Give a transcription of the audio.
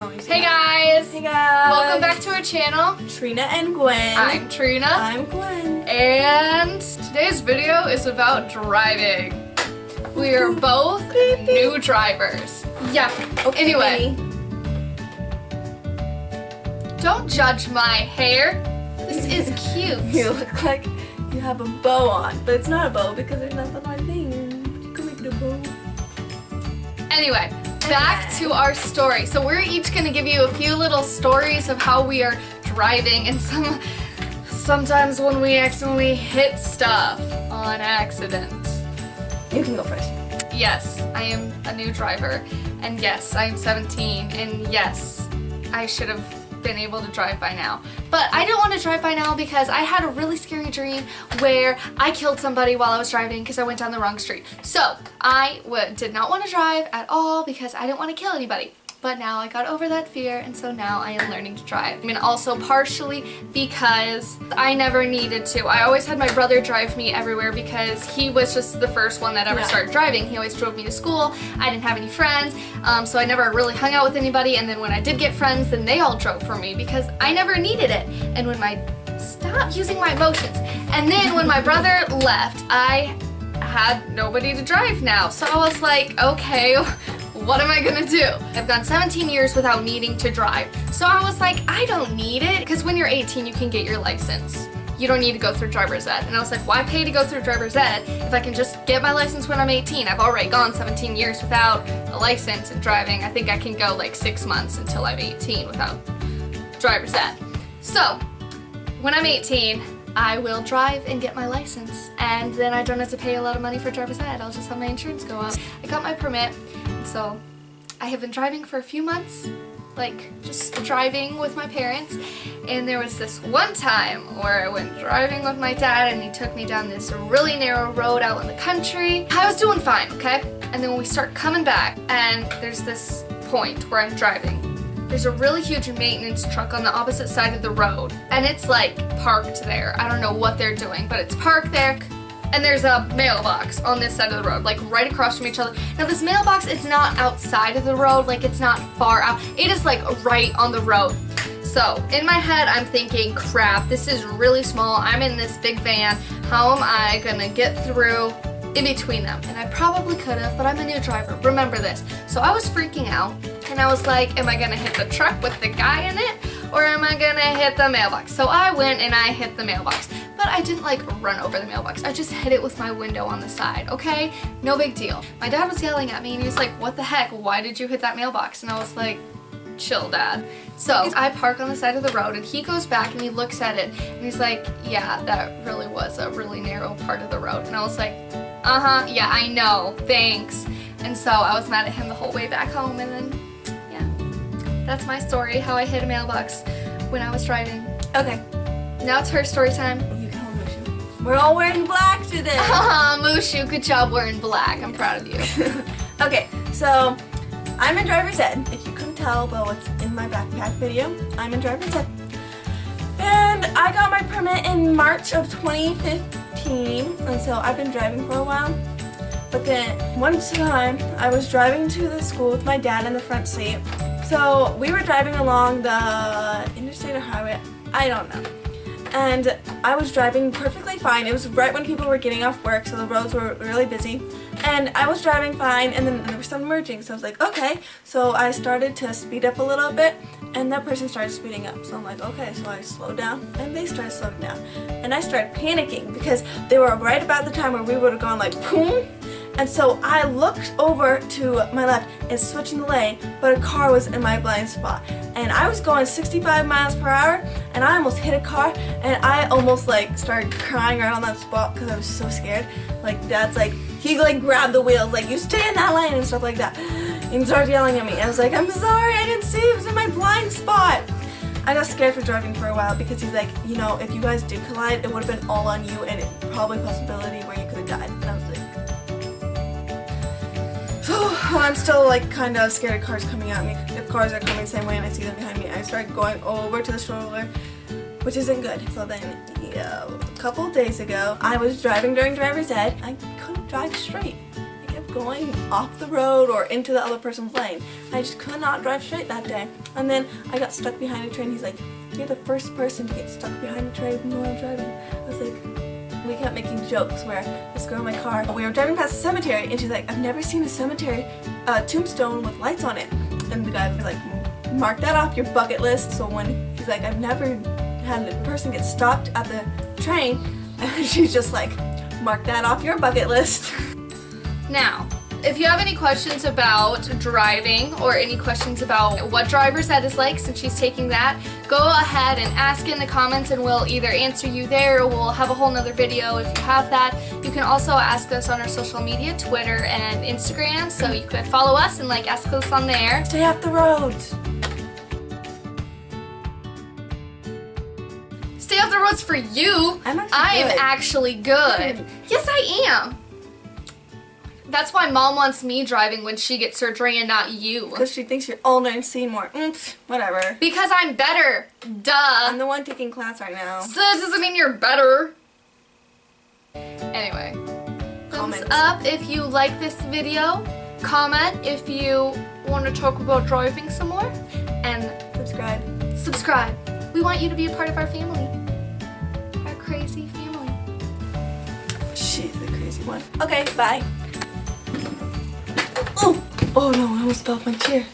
Hey guys! Hey guys! Welcome back to our channel. Trina and Gwen. I'm Trina. I'm Gwen. And today's video is about driving. We are both new drivers. Yeah. Okay, anyway. Don't judge my hair. This is cute. You look like you have a bow on, but it's not a bow because there's nothing on there. You can make it a bow. Anyway, back to our story. So we're each going to give you a few little stories of how we are driving, and sometimes when we accidentally hit stuff on accident. You can go first. Yes, I am a new driver, and yes, I am 17, and yes, I should have been able to drive by now. But I don't want to drive by now because I had a really scary dream where I killed somebody while I was driving because I went down the wrong street. So I did not want to drive at all because I didn't want to kill anybody. But now I got over that fear, and so now I am learning to drive. I mean, also partially because I never needed to. I always had my brother drive me everywhere because he was just the first one that ever started driving. He always drove me to school. I didn't have any friends, so I never really hung out with anybody. And then when I did get friends, then they all drove for me because I never needed it. And when stop using my emotions. And then when my brother left, I had nobody to drive now. So I was like, okay, what am I gonna do? I've gone 17 years without needing to drive. So I was like, I don't need it, because when you're 18 you can get your license. You don't need to go through driver's ed. And I was like, why pay to go through driver's ed if I can just get my license when I'm 18? I've already gone 17 years without a license and driving. I think I can go like 6 months until I'm 18 without driver's ed. So when I'm 18, I will drive and get my license, and then I don't have to pay a lot of money for driver's ed. I'll just have my insurance go up. I got my permit, so I have been driving for a few months, like just driving with my parents, and there was this one time where I went driving with my dad and he took me down this really narrow road out in the country. I was doing fine, okay? And then we start coming back, and there's this point where I'm driving. There's a really huge maintenance truck on the opposite side of the road, and it's like parked there. I don't know what they're doing, but it's parked there. And there's a mailbox on this side of the road, like right across from each other. Now this mailbox, it's not outside of the road, like it's not far out. It is like right on the road. So in my head, I'm thinking, crap, this is really small. I'm in this big van. How am I gonna get through in between them? And I probably could have, but I'm a new driver. Remember this. So I was freaking out, and I was like, am I gonna hit the truck with the guy in it, or am I gonna hit the mailbox? So I went and I hit the mailbox. But I didn't like run over the mailbox. I just hit it with my window on the side, okay? No big deal. My dad was yelling at me, and he was like, what the heck? Why did you hit that mailbox? And I was like, chill, Dad. So I park on the side of the road, and he goes back and he looks at it, and he's like, yeah, that really was a really narrow part of the road. And I was like, yeah, I know, thanks. And so I was mad at him the whole way back home, and then, yeah. That's my story, how I hit a mailbox when I was driving. Okay. Now it's her story time. You can hold Mushu. We're all wearing black today. Mushu, good job wearing black. I'm proud of you. Okay, so I'm in driver's ed. If you couldn't tell by what's in my backpack video, I'm in driver's ed. And I got my permit in March of 2015, and so I've been driving for a while. But then one time I was driving to the school with my dad in the front seat. So we were driving along the interstate or highway, I don't know. And I was driving perfectly fine. It was right when people were getting off work, so the roads were really busy. And I was driving fine, and then there was some merging, so I was like, okay. So I started to speed up a little bit, and that person started speeding up. So I'm like, okay, so I slowed down, and they started slowing down. And I started panicking because they were right about the time where we would have gone like, boom. And so I looked over to my left and switching the lane, but a car was in my blind spot. And I was going 65 miles per hour, and I almost hit a car, and I almost like started crying right on that spot because I was so scared. Like Dad's like, he like grabbed the wheels, like, you stay in that lane and stuff like that. And he started yelling at me. I was like, I'm sorry, I didn't see it was in my blind spot. I got scared for driving for a while because he's like, you know, if you guys did collide, it would have been all on you, and it probably a possibility where you could have died. And I was like, so I'm still like kind of scared of cars coming at me. If cars are coming the same way and I see them behind me, I start going over to the stroller, which isn't good. So then, yeah, a couple days ago, I was driving during driver's ed. I couldn't drive straight. I kept going off the road or into the other person's lane. I just could not drive straight that day. And then I got stuck behind a train. He's like, you're the first person to get stuck behind a train while I'm driving. I was like, we kept making jokes where this girl in my car, we were driving past a cemetery and she's like, I've never seen a cemetery tombstone with lights on it. And the guy was like, mark that off your bucket list. So when he's like, I've never had a person get stopped at the train, and she's just like, mark that off your bucket list. Now, if you have any questions about driving or any questions about what driver's ed is like since she's taking that, go ahead and ask in the comments and we'll either answer you there or we'll have a whole nother video if you have that. You can also ask us on our social media, Twitter and Instagram, so you could follow us and ask us on there. Stay off the roads. Stay off the roads for you. I am actually good. Yes, I am. That's why Mom wants me driving when she gets surgery and not you. Because she thinks you're older and see more. Whatever. Because I'm better. Duh. I'm the one taking class right now. So that doesn't mean you're better. Anyway. Thumbs up if you like this video. Comment if you want to talk about driving some more. And subscribe. We want you to be a part of our family. Our crazy family. She's the crazy one. Okay, bye. Oh no, I almost fell off my chair.